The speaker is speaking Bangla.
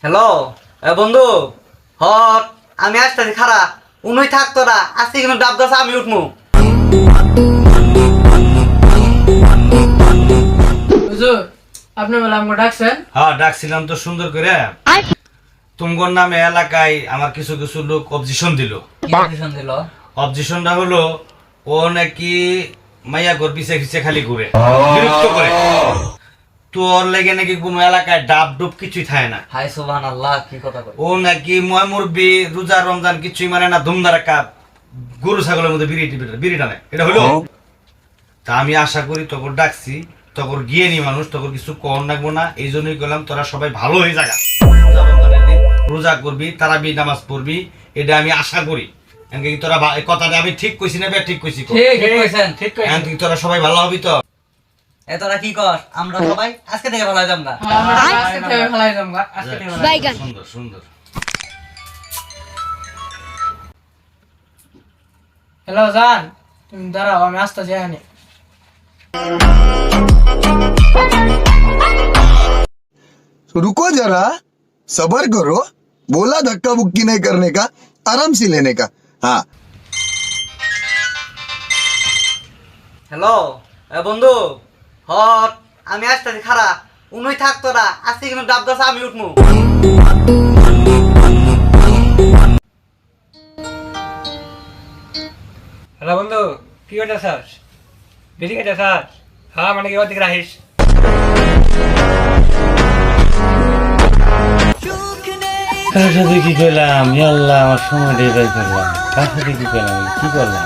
হ্যালো বন্ধু হট আমি আসতেছি খারা উনুই থাক তোরা আজকে কিন্তু ডাব গাছ আমি উঠমু। হুজুর আপনি বলে আমাকে ডাকছেন? হ্যাঁ ডাকছিলাম তো সুন্দর করে। তুমগর নামে এলাকায় আমার কিছু কিছু লোক অবজেকশন দিল। অবজেকশনটা হলো ও নাকি মাইয়া ঘর পিছে পিছে খালি ঘুরে বিরক্ত করে। তোর লেগে নাকি কোন এলাকায় ডাব ডুব কিছুই থাকে না। হাই সুবহানাল্লাহ কি কথা কই। ও নাকি ময় মুরবি রোজা রমজান কিছুই মানে না, ধুমধারাক্কা গরু ছাগলের মধ্যে বিড়ি টানে। এটা হলো তা আমি আশা করি তখন ডাকছি তখন গিয়ে নি মানুষ তখন কিছু কম রাখবো না। এই জন্যই গেলাম তোরা সবাই ভালো হয়ে যাগা, রোজা রমজানের দিন রোজা করবি তারাবি নামাজ পড়বি, এটা আমি আশা করি। এমনকি তোরা এই কথাটা আমি ঠিক কইছি না বে? ঠিক কইছি তো? ঠিক কইছেন ঠিক কইছেন। এমনকি তোরা সবাই ভালো হবি তো? এ তোরা কি কর আমরা সবাই আজকে থেকে ভালো হয়ে যামগা। আজকে থেকে খেলাই যামগা, আজকে থেকে খেলাই। সুন্দর সুন্দর। হ্যালো জান, তুমি দাঁড়াও আমি আসতে যাই আনি। रुको जरा सबर करो, बोला धक्का बुक्की नहीं करने का, आराम से लेने का। हाँ হ্যালো বন্ধু হট আমি আসতেছি খারা উনুই থাক তোরা আজকে কিন্তু ডাব গাছ আমি উঠমু। হ্যালো বন্ধু, কি করতে চাস? বেশি কেটে চাস? হ্যাঁ মানে কি ওদিকে রাখিস? কার সাথে কি করলাম? আল্লাহ আমার সময়টাই বাই করলাম। কার সাথে কি করলাম? কি করলাম?